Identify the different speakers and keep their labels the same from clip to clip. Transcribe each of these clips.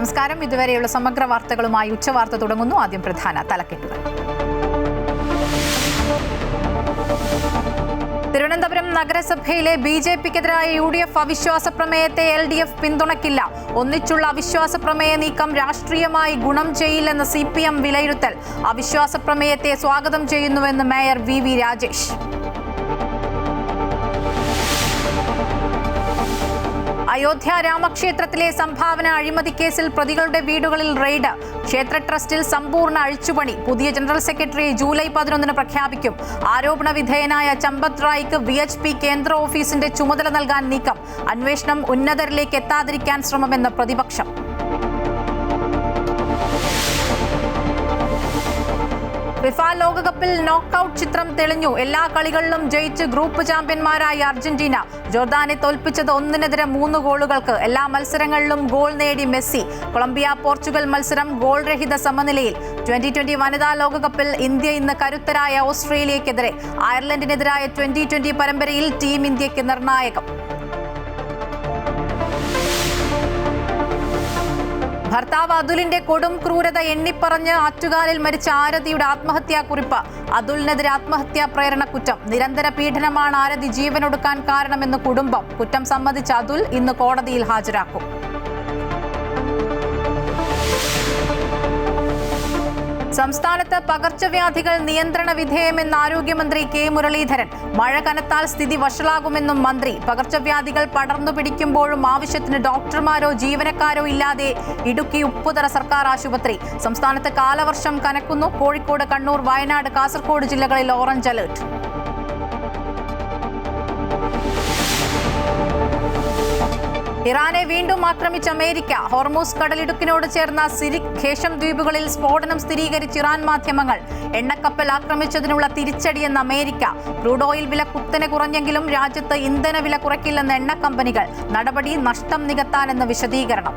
Speaker 1: നമസ്കാരം. ഇതുവരെയുള്ള സമഗ്ര വാർത്തകളുമായി ഉച്ചവാർത്ത തുടങ്ങുന്നു. ആദ്യം പ്രധാന തലക്കെട്ടുകൾ. തിരുവനന്തപുരം നഗരസഭയിലെ ബിജെപിക്കെതിരായ UDF അവിശ്വാസ പ്രമേയത്തെ LDF പിന്തുണയ്ക്കില്ല. ഒന്നിച്ചുള്ള അവിശ്വാസ പ്രമേയ നീക്കം രാഷ്ട്രീയമായി ഗുണം ചെയ്യില്ലെന്ന് CPM വിലയിരുത്തൽ. അവിശ്വാസ പ്രമേയത്തെ സ്വാഗതം ചെയ്യുന്നുവെന്ന് മേയർ VV രാജേഷ്. അയോധ്യ രാമക്ഷേത്രത്തിലെ സംഭാവന അഴിമതി കേസിൽ പ്രതികളുടെ വീടുകളിൽ റെയ്ഡ്. ക്ഷേത്ര ട്രസ്റ്റിൽ സമ്പൂർണ്ണ അഴിച്ചുപണി. പുതിയ ജനറൽ സെക്രട്ടറിയെ ജൂലൈ 11 പ്രഖ്യാപിക്കും. ആരോപണ വിധേയനായ ചമ്പത് റായിക്ക് VHP കേന്ദ്ര ഓഫീസിന്റെ ചുമതല നൽകാൻ നീക്കം. അന്വേഷണം ഉന്നതരിലേക്ക് എത്താതിരിക്കാൻ ശ്രമമെന്ന് പ്രതിപക്ഷം. ഫിഫ ലോകകപ്പിൽ നോക്കൌട്ട് ചിത്രം തെളിഞ്ഞു. എല്ലാ കളികളിലും ജയിച്ച് ഗ്രൂപ്പ് ചാമ്പ്യന്മാരായി അർജന്റീന. ജോർദാനെ തോൽപ്പിച്ചത് 1-3 ഗോളുകൾക്ക്. എല്ലാ മത്സരങ്ങളിലും ഗോൾ നേടി മെസ്സി. കൊളംബിയ പോർച്ചുഗൽ മത്സരം ഗോൾ രഹിത സമനിലയിൽ. 2020 വനിതാ ലോകകപ്പിൽ ഇന്ത്യ ഇന്ന് കരുത്തരായ ഓസ്ട്രേലിയക്കെതിരെ. അയർലൻഡിനെതിരായ 2020 പരമ്പരയിൽ ടീം ഇന്ത്യക്ക് നിർണായകം. ഭർത്താവ് അതുലിന്റെ കൊടും ക്രൂരത എണ്ണിപ്പറഞ്ഞ് ആറ്റുകാലിൽ മരിച്ച ആരതിയുടെ ആത്മഹത്യാക്കുറിപ്പ്. അതുലിനെതിരെ ആത്മഹത്യാ പ്രേരണ കുറ്റം. നിരന്തര പീഡനമാണ് ആരതി ജീവനൊടുക്കാൻ കാരണമെന്ന് കുടുംബം. കുറ്റം സമ്മതിച്ച അതുൽ ഇന്ന് കോടതിയിൽ ഹാജരാക്കും. സംസ്ഥാനത്ത് പകർച്ചവ്യാധികൾ നിയന്ത്രണ വിധേയമെന്ന് ആരോഗ്യമന്ത്രി K മുരളീധരൻ. മഴ കനത്താൽ സ്ഥിതി വഷളാകുമെന്നും മന്ത്രി. പകർച്ചവ്യാധികൾ പടർന്നു പിടിക്കുമ്പോഴും ആവശ്യത്തിന് ഡോക്ടർമാരോ ജീവനക്കാരോ ഇല്ലാതെ ഇടുക്കി ഉപ്പുതറ സർക്കാർ ആശുപത്രി. സംസ്ഥാനത്ത് കാലവർഷം കനക്കുന്നു. കോഴിക്കോട്, കണ്ണൂർ, വയനാട്, കാസർഗോഡ് ജില്ലകളിൽ ഓറഞ്ച് അലർട്ട്. ഇറാനെ വീണ്ടും ആക്രമിച്ച അമേരിക്ക. ഹോർമൂസ് കടലിടുക്കിനോട് ചേർന്ന സിരിക് ഖേഷം ദ്വീപുകളിൽ സ്ഫോടനം സ്ഥിരീകരിച്ച് ഇറാൻ മാധ്യമങ്ങൾ. എണ്ണക്കപ്പൽ ആക്രമിച്ചതിനുള്ള തിരിച്ചടിയെന്ന് അമേരിക്ക. ക്രൂഡ് ഓയിൽ വില കുത്തനെ കുറഞ്ഞെങ്കിലും രാജ്യത്ത് ഇന്ധന വില കുറയ്ക്കില്ലെന്ന് എണ്ണ കമ്പനികൾ. നടപടി നഷ്ടം നികത്താനെന്ന് വിശദീകരണം.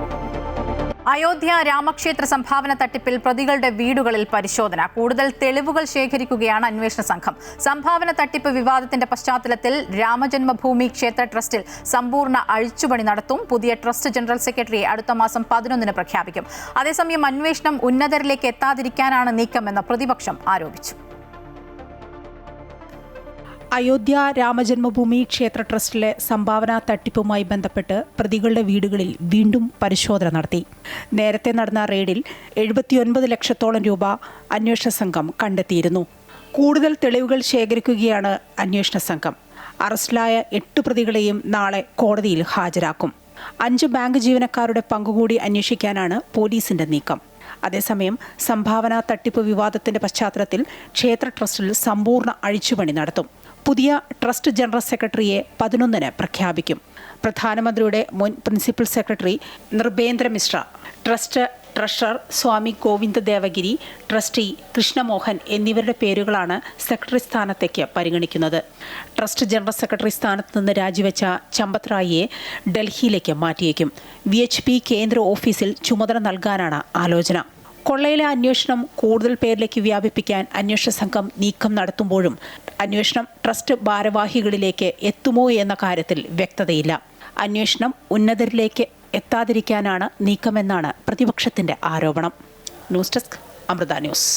Speaker 1: അയോധ്യ രാമക്ഷേത്ര സംഭാവന തട്ടിപ്പിൽ പ്രതികളുടെ വീടുകളിൽ പരിശോധന. കൂടുതൽ തെളിവുകൾ ശേഖരിക്കുകയാണ് അന്വേഷണ സംഘം. സംഭാവന തട്ടിപ്പ് വിവാദത്തിന്റെ പശ്ചാത്തലത്തിൽ രാമജന്മഭൂമി ക്ഷേത്ര ട്രസ്റ്റിൽ സമ്പൂർണ്ണ അഴിച്ചുപണി നടത്തും. പുതിയ ട്രസ്റ്റ് ജനറൽ സെക്രട്ടറിയെ അടുത്ത മാസം 11 പ്രഖ്യാപിക്കും. അതേസമയം അന്വേഷണം ഉന്നതരിലേക്ക് എത്താതിരിക്കാനാണ് നീക്കമെന്ന് പ്രതിപക്ഷം ആരോപിച്ചു.
Speaker 2: അയോധ്യ രാമജന്മഭൂമി ക്ഷേത്ര ട്രസ്റ്റിലെ സംഭാവന തട്ടിപ്പുമായി ബന്ധപ്പെട്ട് പ്രതികളുടെ വീടുകളിൽ വീണ്ടും പരിശോധന നടത്തി. നേരത്തെ നടന്ന റെയ്ഡിൽ 79 ലക്ഷത്തോളം രൂപ അന്വേഷണ സംഘം കണ്ടെത്തിയിരുന്നു. കൂടുതൽ തെളിവുകൾ ശേഖരിക്കുകയാണ് അന്വേഷണ സംഘം. അറസ്റ്റിലായ 8 പ്രതികളെയും നാളെ കോടതിയിൽ ഹാജരാക്കും. 5 ബാങ്ക് ജീവനക്കാരുടെ പങ്കുകൂടി അന്വേഷിക്കാനാണ് പോലീസിന്റെ നീക്കം. അതേസമയം സംഭാവന തട്ടിപ്പ് വിവാദത്തിന്റെ പശ്ചാത്തലത്തിൽ ക്ഷേത്ര ട്രസ്റ്റിൽ സമ്പൂർണ്ണ അഴിച്ചുപണി നടത്തും. പുതിയ ട്രസ്റ്റ് ജനറൽ സെക്രട്ടറിയെ 11 പ്രഖ്യാപിക്കും. പ്രധാനമന്ത്രിയുടെ മുൻ principal secretary Nripendra Mishra, trust treasurer Swami Govind Devgiri, trustee Krishnamohan എന്നിവരുടെ പേരുകളാണ് സെക്രട്ടറി സ്ഥാനത്തേക്ക് പരിഗണിക്കുന്നത്. ട്രസ്റ്റ് ജനറൽ സെക്രട്ടറി സ്ഥാനത്ത് നിന്ന് രാജിവെച്ച ചമ്പത് റായിയെ ഡൽഹിയിലേക്ക് മാറ്റിയേക്കും. VHP കേന്ദ്ര ഓഫീസിൽ ചുമതല നൽകാനാണ് ആലോചന. കൊള്ളയിലെ അന്വേഷണം കൂടുതൽ പേരിലേക്ക് വ്യാപിപ്പിക്കാൻ അന്വേഷണ സംഘം നീക്കം നടത്തുമ്പോഴും അന്വേഷണം ട്രസ്റ്റ് ഭാരവാഹികളിലേക്ക് എത്തുമോ എന്ന കാര്യത്തിൽ വ്യക്തതയില്ല. അന്വേഷണം ഉന്നതരിലേക്ക് എത്താതിരിക്കാനാണ് നീക്കമെന്നാണ് പ്രതിപക്ഷത്തിന്റെ ആരോപണം. News desk Amrita news.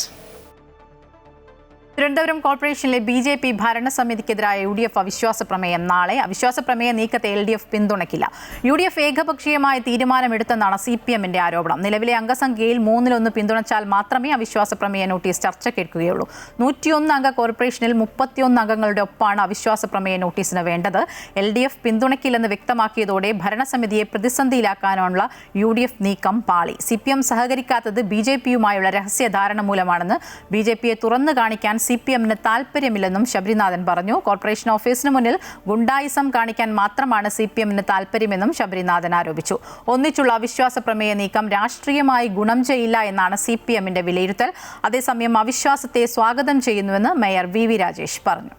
Speaker 1: Thiruvananthapuram കോർപ്പറേഷനിലെ BJP ഭരണസമിതിക്കെതിരായ UDF അവിശ്വാസ പ്രമേയം നാളെ. അവിശ്വാസ പ്രമേയ നീക്കത്തെ LDF പിന്തുണയ്ക്കില്ല. UDF ഏകപക്ഷീയമായ തീരുമാനമെടുത്തെന്നാണ് CPMന്റെ ആരോപണം. നിലവിലെ അംഗസംഖ്യയിൽ 1/3 പിന്തുണച്ചാൽ മാത്രമേ അവിശ്വാസ പ്രമേയ നോട്ടീസ് ചർച്ചയ്ക്കെടുക്കുകയുള്ളൂ. 101 അംഗ കോർപ്പറേഷനിൽ 31 അംഗങ്ങളുടെ ഒപ്പാണ് അവിശ്വാസ പ്രമേയ നോട്ടീസിന് വേണ്ടത്. LDF പിന്തുണയ്ക്കില്ലെന്ന് വ്യക്തമാക്കിയതോടെ ഭരണസമിതിയെ പ്രതിസന്ധിയിലാക്കാനുള്ള UDF നീക്കം പാളി. CPM സഹകരിക്കാത്തത് BJPയുമായുള്ള രഹസ്യധാരണ മൂലമാണെന്ന് BJPയെ തുറന്നു കാണിക്കാൻ CPMന് താൽപ്പര്യമില്ലെന്നും ശബരിനാഥൻ പറഞ്ഞു. കോർപ്പറേഷൻ ഓഫീസിന് മുന്നിൽ ഗുണ്ടായിസം കാണിക്കാൻ മാത്രമാണ് CPMന് താൽപ്പര്യമെന്നും ശബരിനാഥൻ ആരോപിച്ചു. ഒന്നിച്ചുള്ള അവിശ്വാസ പ്രമേയ നീക്കം രാഷ്ട്രീയമായി ഗുണം ചെയ്യില്ല എന്നാണ് CPMന്റെ വിലയിരുത്തൽ. അതേസമയം അവിശ്വാസത്തെ സ്വാഗതം ചെയ്യുന്നുവെന്ന് മേയർ VV രാജേഷ് പറഞ്ഞു.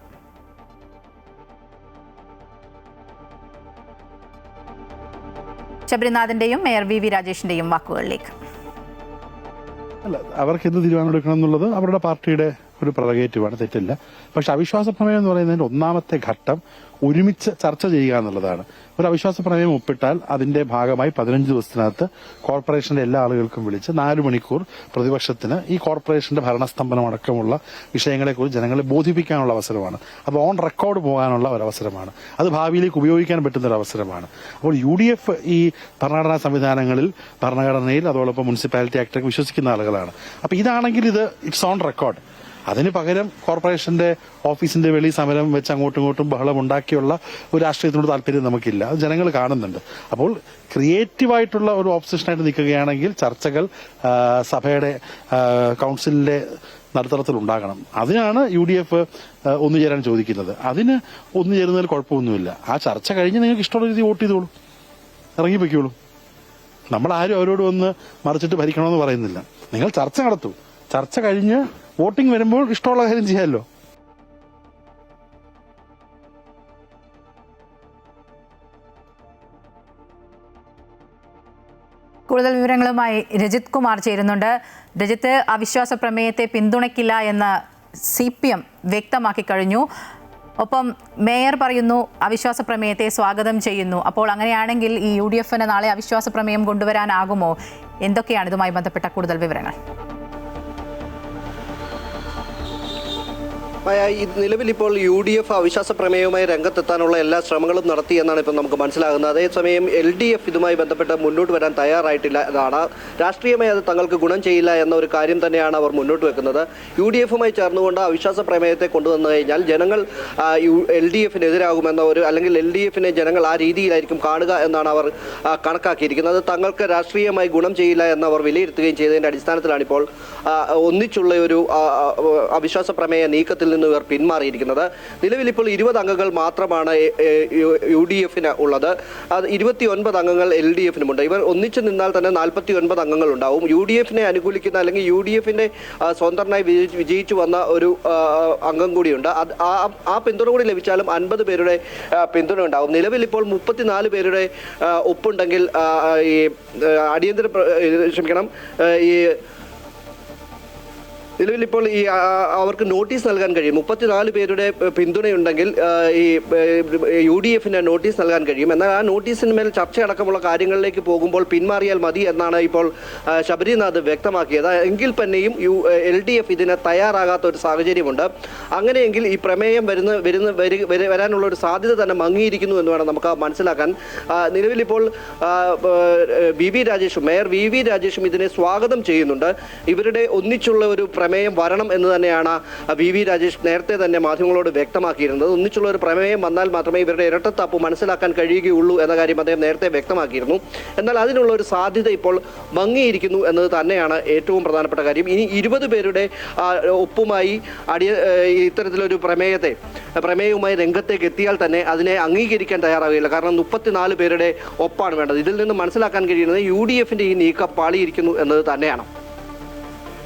Speaker 1: ശബരിനാഥന്റെയും മേയർ VV രാജേഷിന്റെയും വാക്കുകളിലേക്ക്.
Speaker 3: അല്ല, അവർക്ക് എന്ത് തീരുമാനം എടുക്കണം എന്നുള്ളത് അവരുടെ പാർട്ടിയുടെ ഒരു പ്രൊറഗേറ്റീവാണ്, തെറ്റില്ല. പക്ഷെ അവിശ്വാസ പ്രമേയം എന്ന് പറയുന്നതിന്റെ ഒന്നാമത്തെ ഘട്ടം ഒരുമിച്ച് ചർച്ച ചെയ്യുക എന്നുള്ളതാണ്. ഒരു അവിശ്വാസ പ്രമേയം ഒപ്പിട്ടാൽ അതിന്റെ ഭാഗമായി 15 ദിവസത്തിനകത്ത് കോർപ്പറേഷന്റെ എല്ലാ ആളുകൾക്കും വിളിച്ച് 4 മണിക്കൂർ പ്രതിപക്ഷത്തിന് ഈ കോർപ്പറേഷന്റെ ഭരണസ്തംഭനം അടക്കമുള്ള വിഷയങ്ങളെക്കുറിച്ച് ജനങ്ങളെ ബോധിപ്പിക്കാനുള്ള അവസരമാണ്. അത് ഓൺ റെക്കോർഡ് പോകാനുള്ള ഒരു അവസരമാണ്. അത് ഭാവിയിലേക്ക് ഉപയോഗിക്കാൻ പറ്റുന്ന ഒരു അവസരമാണ്. അപ്പോൾ UDF ഈ ഭരണഘടനാ സംവിധാനങ്ങളിൽ, ഭരണഘടനയിൽ, അതോടൊപ്പം മുനിസിപ്പാലിറ്റി ആക്ടൊക്കെ വിശ്വസിക്കുന്ന ആളുകളാണ്. അപ്പൊ ഇതാണെങ്കിൽ ഇത് ഇറ്റ്സ് ഓൺ റെക്കോർഡ്. അതിന് പകരം കോർപ്പറേഷന്റെ ഓഫീസിന്റെ വെളി സമരം വെച്ച് അങ്ങോട്ടും ഇങ്ങോട്ടും ബഹളം ഉണ്ടാക്കിയുള്ള ഒരു രാഷ്ട്രീയത്തിനോട് താല്പര്യം നമുക്കില്ല. അത് ജനങ്ങൾ കാണുന്നുണ്ട്. അപ്പോൾ ക്രിയേറ്റീവായിട്ടുള്ള ഒരു ഓപ്പോസിഷനായിട്ട് നിൽക്കുകയാണെങ്കിൽ ചർച്ചകൾ സഭയുടെ കൗൺസിലിന്റെ നടുത്തളത്തിൽ ഉണ്ടാകണം. അതിനാണ് UDF ഒന്നുചേരാൻ ചോദിക്കുന്നത്. അതിന് ഒന്നുചേരുന്നതിൽ കുഴപ്പമൊന്നുമില്ല. ആ ചർച്ച കഴിഞ്ഞ് നിങ്ങൾക്ക് ഇഷ്ടമുള്ള രീതി വോട്ട് ചെയ്തോളൂ, ഇറങ്ങിപ്പോയിക്കോളൂ. നമ്മൾ ആരും അവരോട് വന്ന് മറിച്ചിട്ട് ഭരിക്കണമെന്ന് പറയുന്നില്ല. നിങ്ങൾ ചർച്ച നടത്തൂ. ചർച്ച കഴിഞ്ഞ് വോട്ടിംഗ് വരുമ്പോൾ ഇഷ്ടമുള്ള കാര്യം ചെയ്യാമല്ലോ.
Speaker 1: കൂടുതൽ വിവരങ്ങളുമായി രജിത് കുമാർ ചേരുന്നുണ്ട്. രജിത്ത്, അവിശ്വാസ പ്രമേയത്തെ പിന്തുണയ്ക്കില്ല എന്ന് CPM വ്യക്തമാക്കി കഴിഞ്ഞു. ഒപ്പം മേയർ പറയുന്നു അവിശ്വാസ പ്രമേയത്തെ സ്വാഗതം ചെയ്യുന്നു. അപ്പോൾ അങ്ങനെയാണെങ്കിൽ ഈ UDFന് നാളെ അവിശ്വാസ പ്രമേയം കൊണ്ടുവരാനാകുമോ? എന്തൊക്കെയാണ് ഇതുമായി ബന്ധപ്പെട്ട കൂടുതൽ വിവരങ്ങൾ?
Speaker 4: നിലവിൽ ഇപ്പോൾ UDF അവിശ്വാസ പ്രമേയവുമായി രംഗത്തെത്താനുള്ള എല്ലാ ശ്രമങ്ങളും നടത്തി എന്നാണ് ഇപ്പോൾ നമുക്ക് മനസ്സിലാകുന്നത്. അതേസമയം LDF ഇതുമായി ബന്ധപ്പെട്ട് മുന്നോട്ട് വരാൻ തയ്യാറായിട്ടില്ല എന്നാണ്. രാഷ്ട്രീയമായി അത് തങ്ങൾക്ക് ഗുണം ചെയ്യില്ല എന്ന ഒരു കാര്യം തന്നെയാണ് അവർ മുന്നോട്ട് വെക്കുന്നത്. UDFുമായി ചേർന്നുകൊണ്ട് അവിശ്വാസ പ്രമേയത്തെ കൊണ്ടുവന്നു കഴിഞ്ഞാൽ ജനങ്ങൾ LDFിനെതിരാകുമെന്ന അല്ലെങ്കിൽ LDFിനെ ജനങ്ങൾ ആ രീതിയിലായിരിക്കും കാണുക എന്നാണ് അവർ കണക്കാക്കിയിരിക്കുന്നത്. തങ്ങൾക്ക് രാഷ്ട്രീയമായി ഗുണം ചെയ്യില്ല എന്നവർ വിലയിരുത്തുകയും ചെയ്തതിൻ്റെ അടിസ്ഥാനത്തിലാണ് ഇപ്പോൾ ഒന്നിച്ചുള്ള ഒരു അവിശ്വാസ പ്രമേയ നീക്കത്തിൽ നിന്ന് ഇവർ പിന്മാറിയിരിക്കുന്നത്. നിലവിൽ ഇപ്പോൾ 20 അംഗങ്ങൾ മാത്രമാണ് UDFന് ഉള്ളത്. അത് 29 അംഗങ്ങൾ LDFനുമുണ്ട്. ഇവർ ഒന്നിച്ചു നിന്നാൽ തന്നെ 49 അംഗങ്ങൾ ഉണ്ടാവും. UDFനെ അനുകൂലിക്കുന്ന അല്ലെങ്കിൽ UDFന്റെ സ്വതന്ത്രനായി വിജയിച്ചു വന്ന ഒരു അംഗം കൂടിയുണ്ട്. ആ പിന്തുണ കൂടി ലഭിച്ചാലും 50 പേരുടെ പിന്തുണ ഉണ്ടാവും. നിലവിൽ ഇപ്പോൾ 34 പേരുടെ ഒപ്പുണ്ടെങ്കിൽ ഈ നിലവിലിപ്പോൾ ഈ അവർക്ക് നോട്ടീസ് നൽകാൻ കഴിയും. 34 പേരുടെ പിന്തുണയുണ്ടെങ്കിൽ ഈ UDFന് നോട്ടീസ് നൽകാൻ കഴിയും. എന്നാൽ ആ നോട്ടീസിന്മേൽ ചർച്ചയടക്കമുള്ള കാര്യങ്ങളിലേക്ക് പോകുമ്പോൾ പിന്മാറിയാൽ മതി എന്നാണ് ഇപ്പോൾ ശബരിനാഥ് വ്യക്തമാക്കിയത്. എങ്കിൽ തന്നെയും LDF ഇതിന് തയ്യാറാകാത്ത ഒരു സാഹചര്യമുണ്ട്. അങ്ങനെയെങ്കിൽ ഈ പ്രമേയം വരാനുള്ള ഒരു സാധ്യത തന്നെ മങ്ങിയിരിക്കുന്നു എന്ന് വേണം നമുക്ക് മനസ്സിലാക്കാൻ. നിലവിലിപ്പോൾ മേയർ VV രാജേഷും ഇതിനെ സ്വാഗതം ചെയ്യുന്നുണ്ട്. ഇവരുടെ ഒന്നിച്ചുള്ള ഒരു പ്രമേയം വരണം എന്ന് തന്നെയാണ് VV രാജേഷ് നേരത്തെ തന്നെ മാധ്യമങ്ങളോട് വ്യക്തമാക്കിയിരുന്നത്. ഒന്നിച്ചുള്ള ഒരു പ്രമേയം വന്നാൽ മാത്രമേ ഇവരുടെ ഇരട്ടത്താപ്പ് മനസ്സിലാക്കാൻ കഴിയുകയുള്ളൂ എന്ന കാര്യം അദ്ദേഹം നേരത്തെ വ്യക്തമാക്കിയിരുന്നു. എന്നാൽ അതിനുള്ള ഒരു സാധ്യത ഇപ്പോൾ മങ്ങിയിരിക്കുന്നു എന്നത് തന്നെയാണ് ഏറ്റവും പ്രധാനപ്പെട്ട കാര്യം. ഇനി 20 പേരുടെ ഒപ്പുമായി ഇത്തരത്തിലൊരു പ്രമേയവുമായി രംഗത്തേക്ക് എത്തിയാൽ തന്നെ അതിനെ അംഗീകരിക്കാൻ തയ്യാറാകില്ല. കാരണം 34 പേരുടെ ഒപ്പാണ് വേണ്ടത്. ഇതിൽ നിന്ന് മനസ്സിലാക്കാൻ കഴിയുന്നത് UDFന്റെ ഈ നീക്കം പാളിയിരിക്കുന്നു എന്നത് തന്നെയാണ്.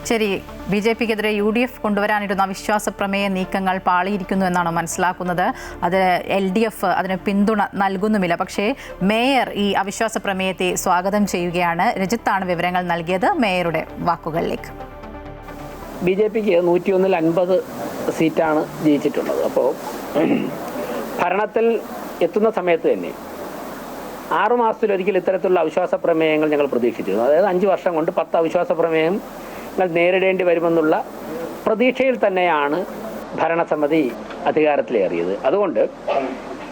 Speaker 1: ശരി, BJPക്കെതിരെ UDF കൊണ്ടുവരാനിരുന്ന അവിശ്വാസ പ്രമേയ നീക്കങ്ങൾ പാളിയിരിക്കുന്നു എന്നാണ് മനസ്സിലാക്കുന്നത്. അത് LDF അതിന് പിന്തുണ നൽകുന്നുമില്ല. പക്ഷേ മേയർ ഈ അവിശ്വാസ പ്രമേയത്തെ സ്വാഗതം ചെയ്യുകയാണ്. രജിത്താണ് വിവരങ്ങൾ നൽകിയത്. മേയറുടെ വാക്കുകളിലേക്ക്.
Speaker 5: BJPക്ക് 101-ൽ 50 സീറ്റാണ് ജയിച്ചിട്ടുള്ളത്. അപ്പോൾ ഭരണത്തിൽ എത്തുന്ന സമയത്ത് തന്നെ 6 മാസത്തിലൊരിക്കൽ ഇത്തരത്തിലുള്ള അവിശ്വാസ പ്രമേയങ്ങൾ ഞങ്ങൾ പ്രതീക്ഷിച്ചിരുന്നു. അതായത് 5 വർഷം കൊണ്ട് 10 അവിശ്വാസ പ്രമേയം നേരിടേണ്ടി വരുമെന്നുള്ള പ്രതീക്ഷയിൽ തന്നെയാണ് ഭരണസമിതി അധികാരത്തിലേറിയത്. അതുകൊണ്ട്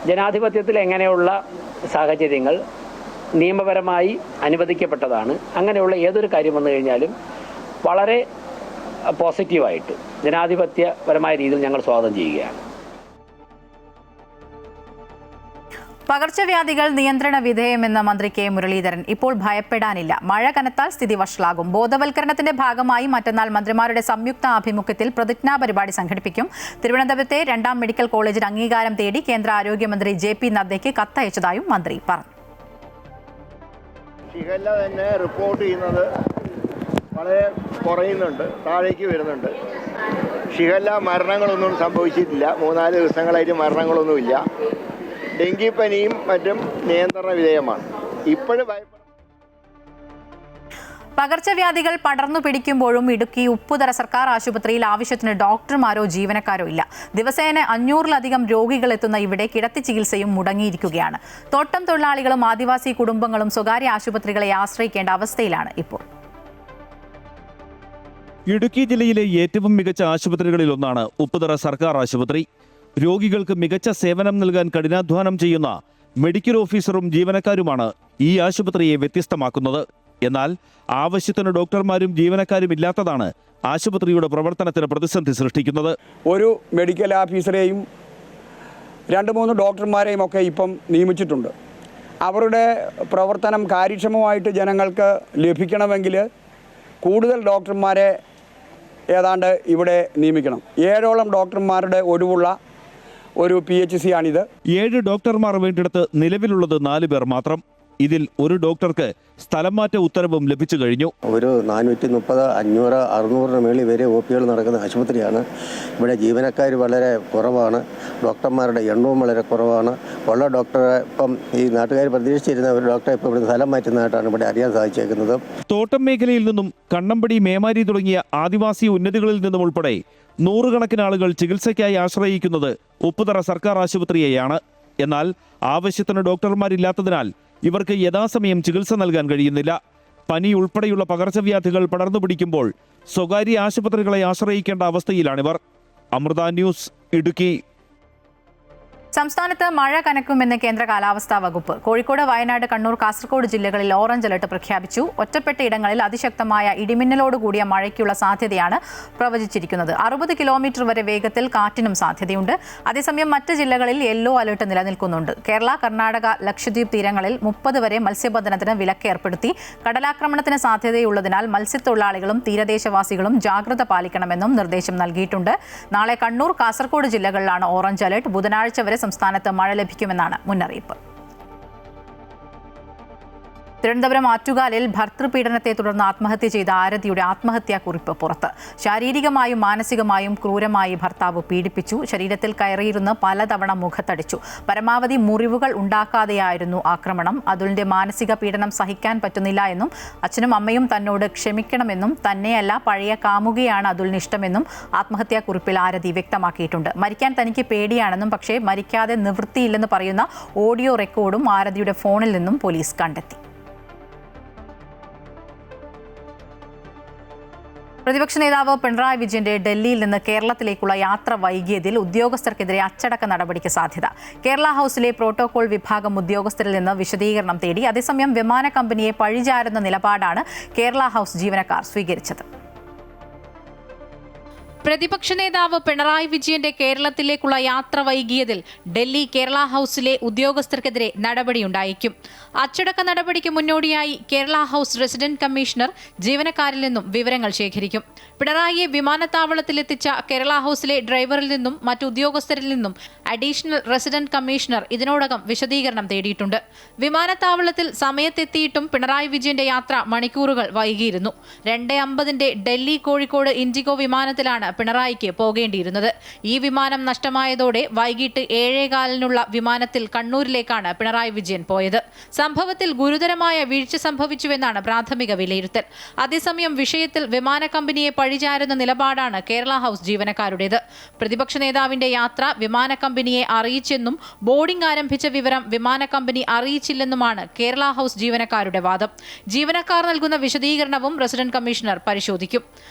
Speaker 5: ജനാധിപത്യത്തിൽ എങ്ങനെയുള്ള സാഹചര്യങ്ങൾ നിയമപരമായി അനുവദിക്കപ്പെട്ടതാണ്. അങ്ങനെയുള്ള ഏതൊരു കാര്യം വന്നു കഴിഞ്ഞാലും വളരെ പോസിറ്റീവായിട്ട് ജനാധിപത്യപരമായ രീതിയിൽ ഞങ്ങൾ സ്വാഗതം ചെയ്യുകയാണ്.
Speaker 1: പകർച്ചവ്യാധികൾ നിയന്ത്രണ വിധേയമെന്ന മന്ത്രി K മുരളീധരൻ. ഇപ്പോൾ ഭയപ്പെടാനില്ല. മഴ കനത്താൽ സ്ഥിതി വഷളാകും. ബോധവൽക്കരണത്തിന്റെ ഭാഗമായി മറ്റന്നാൾ മന്ത്രിമാരുടെ സംയുക്ത ആഭിമുഖ്യത്തിൽ പ്രതിജ്ഞാ പരിപാടി സംഘടിപ്പിക്കും. തിരുവനന്തപുരത്തെ 2ാം മെഡിക്കൽ കോളേജിന് അംഗീകാരം തേടി കേന്ദ്ര ആരോഗ്യമന്ത്രി JP നദ്ദയ്ക്ക് കത്തയച്ചതായും മന്ത്രി പറഞ്ഞു.
Speaker 6: ഷിഗല്ല തന്നെ റിപ്പോർട്ട് ചെയ്യുന്നത് വളരെ കുറയുന്നുണ്ട്, താഴേക്ക് വരുന്നുണ്ട്. ഷിഗല്ല മരണങ്ങളൊന്നും സംഭവിച്ചിട്ടില്ല. 3-4 ദിവസങ്ങളായിട്ട് മരണങ്ങളൊന്നുമില്ല. ഡെങ്കിപ്പനിയും മറ്റും നിയന്ത്രണ വിധേയമാണ്. ഇപ്പോഴും
Speaker 1: പകർച്ചവ്യാധികൾ പടർന്നു പിടിക്കുമ്പോഴും ഇടുക്കി ഉപ്പുതറ സർക്കാർ ആശുപത്രിയിൽ ആവശ്യത്തിന് ഡോക്ടർമാരോ ജീവനക്കാരോ ഇല്ല. ദിവസേന 500-ലധികം രോഗികൾ എത്തുന്ന ഇവിടെ കിടത്തി ചികിത്സയും മുടങ്ങിയിരിക്കുകയാണ്. തോട്ടം തൊഴിലാളികളും ആദിവാസി കുടുംബങ്ങളും സ്വകാര്യ ആശുപത്രികളെ ആശ്രയിക്കേണ്ട അവസ്ഥയിലാണ് ഇപ്പോൾ.
Speaker 7: ഇടുക്കി ജില്ലയിലെ ഏറ്റവും മികച്ച ആശുപത്രികളിലൊന്നാണ് ഉപ്പുതറ സർക്കാർ ആശുപത്രി. രോഗികൾക്ക് മികച്ച സേവനം നൽകാൻ കഠിനാധ്വാനം ചെയ്യുന്ന മെഡിക്കൽ ഓഫീസറും ജീവനക്കാരുമാണ് ഈ ആശുപത്രിയെ വ്യത്യസ്തമാക്കുന്നത്. എന്നാൽ ആവശ്യത്തിന് ഡോക്ടർമാരും ജീവനക്കാരും ഇല്ലാത്തതാണ് ആശുപത്രിയുടെ പ്രവർത്തനത്തിന് പ്രതിസന്ധി സൃഷ്ടിക്കുന്നത്.
Speaker 8: ഒരു മെഡിക്കൽ ഓഫീസറെയും 2-3 ഡോക്ടർമാരെയും ഒക്കെ ഇപ്പം നിയമിച്ചിട്ടുണ്ട്. അവരുടെ പ്രവർത്തനം കാര്യക്ഷമമായിട്ട് ജനങ്ങൾക്ക് ലഭിക്കണമെങ്കിൽ കൂടുതൽ ഡോക്ടർമാരെ ഏതാണ്ട് ഇവിടെ നിയമിക്കണം. 7ഓളം ഡോക്ടർമാരുടെ ഒഴിവുള്ള ഒരു PHC ആണിത്.
Speaker 7: 7 ഡോക്ടർമാർ വേണ്ടിടത്ത് നിലവിലുള്ളത് 4 പേർ മാത്രം. ഇതിൽ ഒരു ഡോക്ടർക്ക് സ്ഥലം മാറ്റ ഉത്തരവും ലഭിച്ചു കഴിഞ്ഞു.
Speaker 9: ഒരു 430, 500, 600 മേളിൽ വരെ OP നടക്കുന്ന ആശുപത്രിയാണ്. ഇവിടെ ജീവനക്കാർ വളരെ കുറവാണ്. ഡോക്ടർമാരുടെ എണ്ണവും വളരെ കുറവാണ്. ഉള്ള ഡോക്ടറെ ഇപ്പം ഈ നാട്ടുകാർ പ്രതീക്ഷിച്ചിരുന്ന ഒരു ഡോക്ടറെ ഇപ്പോൾ ഇവിടെ സ്ഥലം മാറ്റുന്നതായിട്ടാണ് ഇവിടെ അറിയാൻ സാധിച്ചേക്കുന്നത്.
Speaker 7: തോട്ടം മേഖലയിൽ നിന്നും കണ്ണമ്പടി, മേമാരി തുടങ്ങിയ ആദിവാസി ഉന്നതികളിൽ നിന്നും ഉൾപ്പെടെ 100 കണക്കിന് ആളുകൾ ചികിത്സയ്ക്കായി ആശ്രയിക്കുന്നത് ഉപ്പുതറ സർക്കാർ ആശുപത്രിയെയാണ്. എന്നാൽ ആവശ്യത്തിന് ഡോക്ടർമാരില്ലാത്തതിനാൽ ഇവർക്ക് യഥാസമയം ചികിത്സ നൽകാൻ കഴിയുന്നില്ല. പനി ഉൾപ്പെടെയുള്ള പകർച്ചവ്യാധികൾ പടർന്നു പിടിക്കുമ്പോൾ സ്വകാര്യ ആശുപത്രികളെ ആശ്രയിക്കേണ്ട അവസ്ഥയിലാണിവർ. അമൃത ന്യൂസ്, ഇടുക്കി.
Speaker 1: സംസ്ഥാനത്ത് മഴ കനക്കുമെന്ന് കേന്ദ്ര കാലാവസ്ഥാ വകുപ്പ്. കോഴിക്കോട്, വയനാട്, കണ്ണൂർ, കാസർഗോഡ് ജില്ലകളിൽ ഓറഞ്ച് അലർട്ട് പ്രഖ്യാപിച്ചു. ഒറ്റപ്പെട്ട ഇടങ്ങളിൽ അതിശക്തമായ ഇടിമിന്നലോടുകൂടിയ മഴയ്ക്കുള്ള സാധ്യതയാണ് പ്രവചിച്ചിരിക്കുന്നത്. 60 കിലോമീറ്റർ വരെ വേഗത്തിൽ കാറ്റിനും സാധ്യതയുണ്ട്. അതേസമയം മറ്റ് ജില്ലകളിൽ യെല്ലോ അലർട്ട് നിലനിൽക്കുന്നുണ്ട്. കേരള, കർണാടക, ലക്ഷദ്വീപ് തീരങ്ങളിൽ 30 വരെ മത്സ്യബന്ധനത്തിന് വിലക്ക് ഏർപ്പെടുത്തി. കടലാക്രമണത്തിന് സാധ്യതയുള്ളതിനാൽ മത്സ്യത്തൊഴിലാളികളും തീരദേശവാസികളും ജാഗ്രത പാലിക്കണമെന്നും നിർദ്ദേശം നൽകിയിട്ടുണ്ട്. നാളെ കണ്ണൂർ, കാസർഗോഡ് ജില്ലകളിലാണ് ഓറഞ്ച് അലർട്ട്. ബുധനാഴ്ച വരെ സംസ്ഥാനത്ത് മഴ ലഭിക്കുമെന്നാണ് മുന്നറിയിപ്പ്. തിരുവനന്തപുരം ആറ്റുകാലിൽ ഭർതൃപീഡനത്തെ തുടർന്ന് ആത്മഹത്യ ചെയ്ത ആരതിയുടെ ആത്മഹത്യാക്കുറിപ്പ് പുറത്ത്. ശാരീരികമായും മാനസികമായും ക്രൂരമായി ഭർത്താവ് പീഡിപ്പിച്ചു. ശരീരത്തിൽ കയറിയിരുന്ന് പലതവണ മുഖത്തടിച്ചു. പരമാവധി മുറിവുകൾ ഉണ്ടാക്കാതെയായിരുന്നു ആക്രമണം. അതുലിന്റെ മാനസിക പീഡനം സഹിക്കാൻ പറ്റുന്നില്ല എന്നും അച്ഛനും അമ്മയും തന്നോട് ക്ഷമിക്കണമെന്നും തന്നെയല്ല പഴയ കാമുകയാണ് അതുലിന് ഇഷ്ടമെന്നും ആത്മഹത്യാക്കുറിപ്പിൽ ആരതി വ്യക്തമാക്കിയിട്ടുണ്ട്. മരിക്കാൻ തനിക്ക് പേടിയാണെന്നും പക്ഷേ മരിക്കാതെ നിവൃത്തിയില്ലെന്ന് പറയുന്ന ഓഡിയോ റെക്കോർഡും ആരതിയുടെ ഫോണിൽ നിന്നും പോലീസ് കണ്ടെത്തി. പ്രതിപക്ഷ നേതാവ് പിണറായി വിജയന്റെ ഡൽഹിയിൽ നിന്ന് കേരളത്തിലേക്കുള്ള യാത്ര വൈകിയതിൽ ഉദ്യോഗസ്ഥർക്കെതിരെ അച്ചടക്ക നടപടിക്ക് സാധ്യത. കേരള ഹൌസിലെ പ്രോട്ടോകോൾ വിഭാഗം ഉദ്യോഗസ്ഥരിൽ നിന്ന് വിശദീകരണം തേടി. അതേസമയം വിമാന കമ്പനിയെ പഴിചാരുന്ന നിലപാടാണ് കേരള ഹൌസ് ജീവനക്കാർ സ്വീകരിച്ചത്. പ്രതിപക്ഷ നേതാവ് പിണറായി വിജയന്റെ കേരളത്തിലേക്കുള്ള യാത്ര വൈകിയതിൽ ഡൽഹി കേരള ഹൌസിലെ ഉദ്യോഗസ്ഥർക്കെതിരെ നടപടിയുണ്ടായേക്കും. അച്ചടക്ക നടപടിക്ക് മുന്നോടിയായി കേരള ഹൌസ് റെസിഡന്റ് കമ്മീഷണർ ജീവനക്കാരിൽ നിന്നും വിവരങ്ങൾ ശേഖരിക്കും. പിണറായിയെ വിമാനത്താവളത്തിലെത്തിച്ച കേരള ഹൌസിലെ ഡ്രൈവറിൽ നിന്നും മറ്റു ഉദ്യോഗസ്ഥരിൽ നിന്നും അഡീഷണൽ റെസിഡന്റ് കമ്മീഷണർ ഇതിനോടകം വിശദീകരണം തേടിയിട്ടുണ്ട്. വിമാനത്താവളത്തിൽ സമയത്തെത്തിയിട്ടും പിണറായി വിജയന്റെ യാത്ര മണിക്കൂറുകൾ വൈകിയിരുന്നു. 2:50 ഡൽഹി കോഴിക്കോട് ഇൻഡിഗോ വിമാനത്തിലാണ് പിണറായിക്ക് പോകേണ്ടിയിരുന്നത്. ഈ വിമാനം നഷ്ടമായതോടെ വൈകിട്ട് 7:15 വിമാനത്തിൽ കണ്ണൂരിലേക്കാണ് പിണറായി വിജയൻ പോയത്. സംഭവത്തിൽ ഗുരുതരമായ വീഴ്ച സംഭവിച്ചുവെന്നാണ് പ്രാഥമിക വിലയിരുത്തൽ. അതേസമയം വിഷയത്തിൽ വിമാന കമ്പനിയെ പഴിചാരുന്ന നിലപാടാണ് കേരള ഹൌസ് ജീവനക്കാരുടേത്. പ്രതിപക്ഷ നേതാവിന്റെ യാത്ര വിമാന കമ്പനിയെ അറിയിച്ചെന്നും ബോർഡിംഗ് ആരംഭിച്ച വിവരം വിമാന കമ്പനി അറിയിച്ചില്ലെന്നുമാണ് കേരള ഹൌസ് ജീവനക്കാരുടെ വാദം. ജീവനക്കാർ നൽകുന്ന വിശദീകരണവും റെസിഡന്റ് കമ്മീഷണർ പരിശോധിക്കും.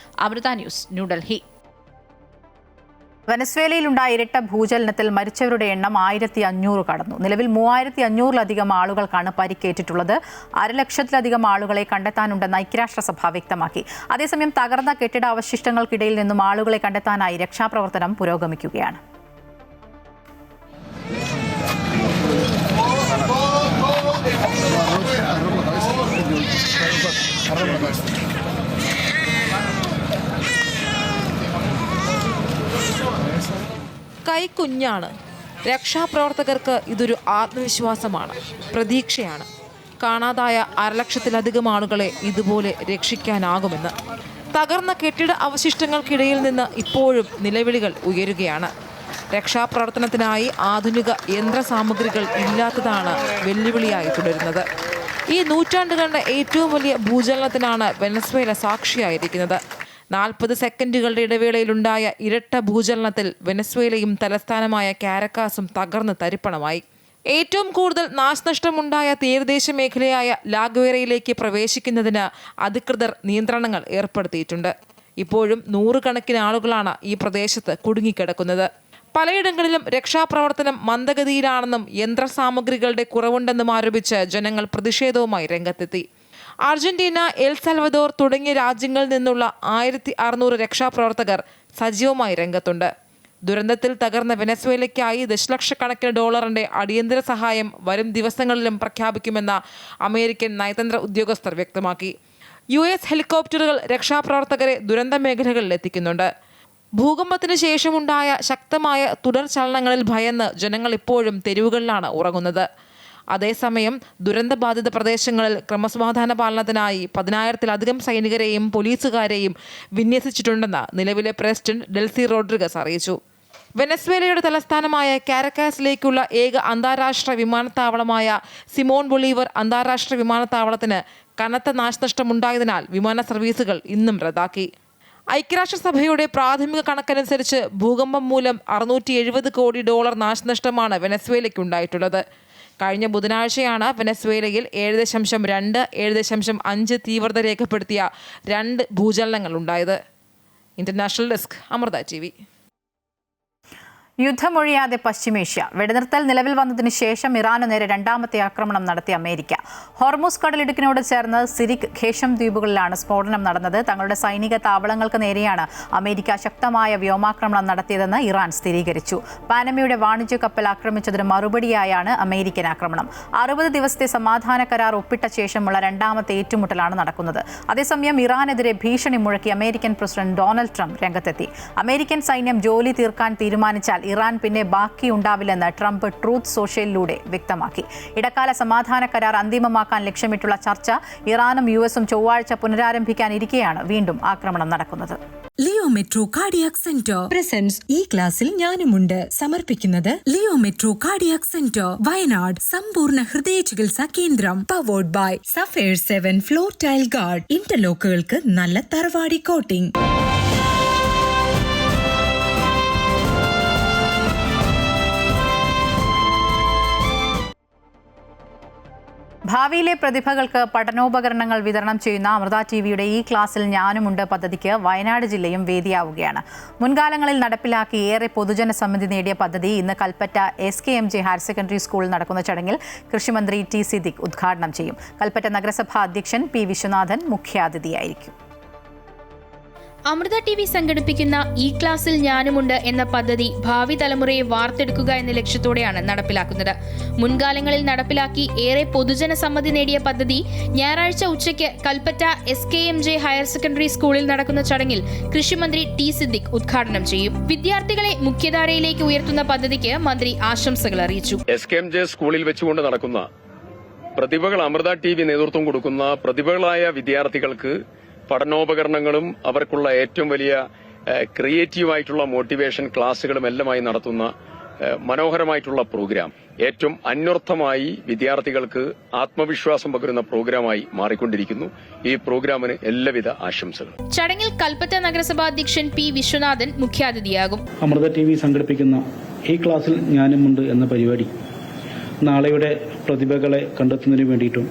Speaker 1: അമൃത ന്യൂസ്, ന്യൂഡൽഹി. വെനസ്വേലയിലുണ്ടായ ഇരട്ട ഭൂചലനത്തിൽ മരിച്ചവരുടെ എണ്ണം 1500 കടന്നു. നിലവിൽ 3500-ലധികം ആളുകൾക്കാണ് പരിക്കേറ്റിട്ടുള്ളത്. 1,00,000-ലധികം ആളുകളെ കണ്ടെത്താനുണ്ടെന്ന് ഐക്യരാഷ്ട്രസഭ വ്യക്തമാക്കി. അതേസമയം തകർന്ന കെട്ടിട അവശിഷ്ടങ്ങൾക്കിടയിൽ നിന്നും ആളുകളെ കണ്ടെത്താനായി രക്ഷാപ്രവർത്തനം പുരോഗമിക്കുകയാണ്.
Speaker 10: കൈക്കുഞ്ഞാണ്. രക്ഷാപ്രവർത്തകർക്ക് ഇതൊരു ആത്മവിശ്വാസമാണ്, പ്രതീക്ഷയാണ്. കാണാതായ 1,00,000-ലധികം ആളുകളെ ഇതുപോലെ രക്ഷിക്കാനാകുമെന്ന്. തകർന്ന കെട്ടിട അവശിഷ്ടങ്ങൾക്കിടയിൽ നിന്ന് ഇപ്പോഴും നിലവിളികൾ ഉയരുകയാണ്. രക്ഷാപ്രവർത്തനത്തിനായി ആധുനിക യന്ത്രസാമഗ്രികൾ ഇല്ലാത്തതാണ് വെല്ലുവിളിയായി തുടരുന്നത്. ഈ നൂറ്റാണ്ടുകളുടെ ഏറ്റവും വലിയ ഭൂചലനത്തിനാണ് വെനസ്വേല സാക്ഷിയായിരിക്കുന്നത്. 40 സെക്കൻഡുകളുടെ ഇടവേളയിലുണ്ടായ ഇരട്ട ഭൂചലനത്തിൽ വെനസ്വേലയും തലസ്ഥാനമായ കാരക്കാസും തകർന്ന് തരിപ്പണമായി. ഏറ്റവും കൂടുതൽ നാശനഷ്ടമുണ്ടായ തീരദേശ മേഖലയായ ലാഗ്വേറയിലേക്ക് പ്രവേശിക്കുന്നതിന് അധികൃതർ നിയന്ത്രണങ്ങൾ ഏർപ്പെടുത്തിയിട്ടുണ്ട്. ഇപ്പോഴും 100 കണക്കിന് ആളുകളാണ് ഈ പ്രദേശത്ത് കുടുങ്ങിക്കിടക്കുന്നത്. പലയിടങ്ങളിലും രക്ഷാപ്രവർത്തനം മന്ദഗതിയിലാണെന്നും യന്ത്രസാമഗ്രികളുടെ കുറവുണ്ടെന്നും ആരോപിച്ച് ജനങ്ങൾ പ്രതിഷേധവുമായി രംഗത്തെത്തി. അർജന്റീന, എൽ സൽവദോർ തുടങ്ങിയ രാജ്യങ്ങളിൽ നിന്നുള്ള 1600 രക്ഷാപ്രവർത്തകർ സജീവമായി രംഗത്തുണ്ട്. ദുരന്തത്തിൽ തകർന്ന വെനസ്വേലയ്ക്കായി ദശലക്ഷക്കണക്കിന് ഡോളറിന്റെ അടിയന്തര സഹായം വരും ദിവസങ്ങളിലും പ്രഖ്യാപിക്കുമെന്ന് അമേരിക്കൻ നയതന്ത്ര ഉദ്യോഗസ്ഥർ വ്യക്തമാക്കി. US ഹെലികോപ്റ്ററുകൾ രക്ഷാപ്രവർത്തകരെ ദുരന്ത മേഖലകളിൽ എത്തിക്കുന്നുണ്ട്. ഭൂകമ്പത്തിന് ശേഷമുണ്ടായ ശക്തമായ തുടർ ചലനങ്ങളിൽ ഭയന്ന് ജനങ്ങൾ ഇപ്പോഴും തെരുവുകളിലാണ് ഉറങ്ങുന്നത്. അതേസമയം ദുരന്തബാധിത പ്രദേശങ്ങളിൽ ക്രമസമാധാന പാലനത്തിനായി 10,000-ലധികം സൈനികരെയും പോലീസുകാരെയും വിന്യസിച്ചിട്ടുണ്ടെന്ന് നിലവിലെ പ്രസിഡന്റ് ഡെൽസി റോഡ്രിഗസ് അറിയിച്ചു. വെനസ്വേലയുടെ തലസ്ഥാനമായ കാരക്കാസിലേക്കുള്ള ഏക അന്താരാഷ്ട്ര വിമാനത്താവളമായ സിമോൺ ബൊളീവർ അന്താരാഷ്ട്ര വിമാനത്താവളത്തിന് കനത്ത നാശനഷ്ടമുണ്ടായതിനാൽ വിമാന സർവീസുകൾ ഇന്നും റദ്ദാക്കി. ഐക്യരാഷ്ട്രസഭയുടെ പ്രാഥമിക കണക്കനുസരിച്ച് ഭൂകമ്പം മൂലം $670 കോടി നാശനഷ്ടമാണ് വെനസ്വേലയ്ക്കുണ്ടായിട്ടുള്ളത്. കഴിഞ്ഞ ബുധനാഴ്ചയാണ് വെനസ്വേലയിൽ 7.2, 7.5 തീവ്രത രേഖപ്പെടുത്തിയ 2 ഭൂചലനങ്ങൾ ഉണ്ടായത്. International desk, Amrita TV.
Speaker 1: യുദ്ധമൊഴിയാതെ പശ്ചിമേഷ്യ. വെടിനിർത്തൽ നിലവിൽ വന്നതിന് ശേഷം ഇറാനു നേരെ രണ്ടാമത്തെ ആക്രമണം നടത്തിയ അമേരിക്ക. ഹോർമുസ് കടലിടുക്കിനോട് ചേർന്ന് സിരിക്, ഖേഷം ദ്വീപുകളിലാണ് സ്ഫോടനം നടന്നത്. തങ്ങളുടെ സൈനിക താവളങ്ങൾക്ക് നേരെയാണ് അമേരിക്ക ശക്തമായ വ്യോമാക്രമണം നടത്തിയതെന്ന് ഇറാൻ സ്ഥിരീകരിച്ചു. പാനമയുടെ വാണിജ്യ കപ്പൽ ആക്രമിച്ചതിന് മറുപടിയായാണ് അമേരിക്കൻ ആക്രമണം. 60 ദിവസത്തെ സമാധാന കരാർ ഒപ്പിട്ട ശേഷമുള്ള രണ്ടാമത്തെ ഏറ്റുമുട്ടലാണ് നടക്കുന്നത്. അതേസമയം ഇറാനെതിരെ ഭീഷണി മുഴക്കി അമേരിക്കൻ പ്രസിഡന്റ് ഡൊണാൾഡ് ട്രംപ് രംഗത്തെത്തി. അമേരിക്കൻ സൈന്യം ജോലി തീർക്കാൻ തീരുമാനിച്ചാൽ ഇറാൻ പിന്നെ ബാക്കിയുണ്ടാവില്ലെന്ന് ട്രംപ് ട്രൂത്ത് സോഷ്യലിലൂടെ വ്യക്തമാക്കി. ഇടക്കാല സമാധാന കരാർ അന്തിമമാക്കാൻ ലക്ഷ്യമിട്ടുള്ള ചർച്ച ഇറാനും US-ഉം ചൊവ്വാഴ്ച പുനരാരംഭിക്കാനിരിക്കെയാണ് വീണ്ടും ആക്രമണം നടക്കുന്നത്.
Speaker 11: Leo metro cardiac centre presents ഈ ക്ലാസ്സിൽ ഞാനുമുണ്ട് സമർപ്പിക്കുന്നത് Leo metro cardiac centre, Wayanad. സമ്പൂർണ്ണ ഹൃദയ ചികിത്സാ കേന്ദ്രം. പവേർഡ് ബൈ സഫേർ 7 ഫ്ലോർ ടൈൽ ഗാർഡ്. ഇന്റർലോക്കുകൾക്ക് നല്ല തറവാടി കോട്ടിംഗ്.
Speaker 1: ഭാവിയിലെ പ്രതിഭകൾക്ക് പഠനോപകരണങ്ങൾ വിതരണം ചെയ്യുന്ന അമൃത TVയുടെ ഈ ക്ലാസ്സിൽ ഞാനുമുണ്ട് പദ്ധതിക്ക് വയനാട് ജില്ലയും വേദിയാവുകയാണ്. മുൻകാലങ്ങളിൽ നടപ്പിലാക്കി ഏറെ പൊതുജന സമ്മതി നേടിയ പദ്ധതി ഇന്ന് കൽപ്പറ്റ SKMJ ഹയർ സെക്കൻഡറി സ്കൂളിൽ നടക്കുന്ന ചടങ്ങിൽ കൃഷിമന്ത്രി T സിദ്ദിഖ് ഉദ്ഘാടനം ചെയ്യും. കൽപ്പറ്റ നഗരസഭാ അധ്യക്ഷൻ P വിശ്വനാഥൻ മുഖ്യാതിഥിയായിരിക്കും.
Speaker 12: അമൃത TV സംഘടിപ്പിക്കുന്ന ഈ ക്ലാസ്സിൽ ഞാനുമുണ്ട് എന്ന പദ്ധതി ഭാവി തലമുറയെ വാർത്തെടുക്കുക എന്ന ലക്ഷ്യത്തോടെയാണ് നടപ്പിലാക്കുന്നത്. മുൻകാലങ്ങളിൽ നടപ്പിലാക്കി ഏറെ പൊതുജന സമ്മതി നേടിയ പദ്ധതി ഞായറാഴ്ച ഉച്ചയ്ക്ക് കൽപ്പറ്റ SKMJ ഹയർ സെക്കൻഡറി സ്കൂളിൽ നടക്കുന്ന ചടങ്ങിൽ കൃഷിമന്ത്രി T സിദ്ദിഖ് ഉദ്ഘാടനം ചെയ്യും. വിദ്യാർത്ഥികളെ മുഖ്യധാരയിലേക്ക് ഉയർത്തുന്ന പദ്ധതിക്ക് മന്ത്രി ആശംസകൾ അറിയിച്ചു.
Speaker 13: SKMJ സ്കൂളിൽ വെച്ചുകൊണ്ട് നടക്കുന്ന പ്രതിഭകൾ അമൃത TV നേതൃത്വം കൊടുക്കുന്ന പ്രതിഭകളായ വിദ്യാർത്ഥികൾക്ക് പഠനോപകരണങ്ങളും അവർക്കുള്ള ഏറ്റവും വലിയ ക്രിയേറ്റീവായിട്ടുള്ള മോട്ടിവേഷൻ ക്ലാസുകളും എല്ലാമായി നടത്തുന്ന മനോഹരമായിട്ടുള്ള പ്രോഗ്രാം ഏറ്റവും അന്വർത്ഥമായി വിദ്യാർത്ഥികൾക്ക് ആത്മവിശ്വാസം പകരുന്ന പ്രോഗ്രാമായി മാറിക്കൊണ്ടിരിക്കുന്നു. ഈ പ്രോഗ്രാമിന് എല്ലാവിധ ആശംസകളും.
Speaker 12: ചടങ്ങിൽ കൽപ്പറ്റ നഗരസഭാ അധ്യക്ഷൻ P വിശ്വനാഥൻ മുഖ്യാതിഥിയാകും.
Speaker 14: അമൃത TV സംഘടിപ്പിക്കുന്ന ഈ ക്ലാസ്സിൽ ഞാനുമുണ്ട് എന്ന പരിപാടി നാളെയുടെ പ്രതിഭകളെ കണ്ടെത്തുന്നതിനു വേണ്ടിയിട്ടും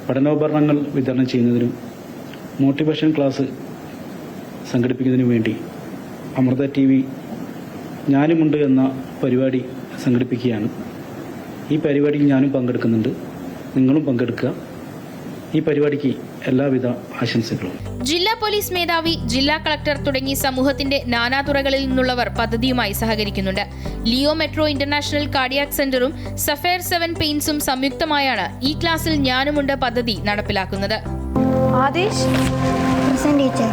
Speaker 14: പഠനോപകരണങ്ങൾ വിതരണം ചെയ്യുന്നതിനും മോട്ടിവേഷൻ ക്ലാസ് സംഘടിപ്പിക്കുന്നതിനു വേണ്ടി അമൃത TV ഞാനുമുണ്ട് എന്ന പരിപാടി സംഘടിപ്പിക്കുകയാണ്. ഈ പരിപാടിയിൽ ഞാനും പങ്കെടുക്കുന്നുണ്ട്, നിങ്ങളും പങ്കെടുക്കുക. ഈ പരിപാടിക്ക് എല്ലാവിധ ആശംസകളും.
Speaker 12: ജില്ലാ പോലീസ് മേധാവി, ജില്ലാ കളക്ടർ തുടങ്ങി സമൂഹത്തിന്റെ നാനാതുറകളിൽ നിന്നുള്ളവർ പദ്ധതിയുമായി സഹകരിക്കുന്നുണ്ട്. ലിയോ മെട്രോ ഇന്റർനാഷണൽ കാർഡിയാക് സെന്ററും സഫേർ 7 പെയിന്റ്സും സംയുക്തമായാണ് ഈ ക്ലാസ്സിൽ ഞാനുമുണ്ട് പദ്ധതി നടപ്പിലാക്കുന്നത്.
Speaker 15: ആദേശ് ടീച്ചർ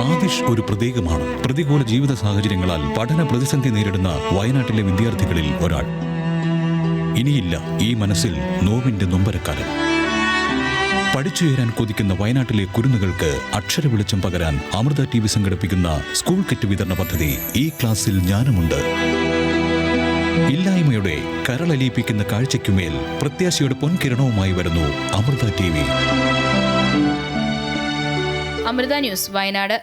Speaker 16: ആദിഷ് ഒരു പ്രതീകമാണ്. പ്രതികൂല ജീവിത സാഹചര്യങ്ങളാൽ പഠന പ്രതിസന്ധി നേരിടുന്ന വയനാട്ടിലെ വിദ്യാർത്ഥികളിൽ ഒരാൾ. ഇനിയില്ല ഈ മനസ്സിൽ നോവിന്റെ നൊമ്പരക്കാലം. പഠിച്ചുയരാൻ കൊതിക്കുന്ന വയനാട്ടിലെ കുരുന്നുകൾക്ക് അക്ഷര വെളിച്ചം പകരാൻ അമൃത TV സംഘടിപ്പിക്കുന്ന സ്കൂൾ കിറ്റ് വിതരണ പദ്ധതി ഈ ക്ലാസ്സിൽ ഞാനുമുണ്ട്. ഇല്ലായ്മയുടെ കരളലിയിപ്പിക്കുന്ന കാഴ്ചയ്ക്കുമേൽ പ്രത്യാശയുടെ പൊൻകിരണവുമായി വരുന്നു അമൃത TV.
Speaker 12: അമൃത ന്യൂസ് വയനാട്.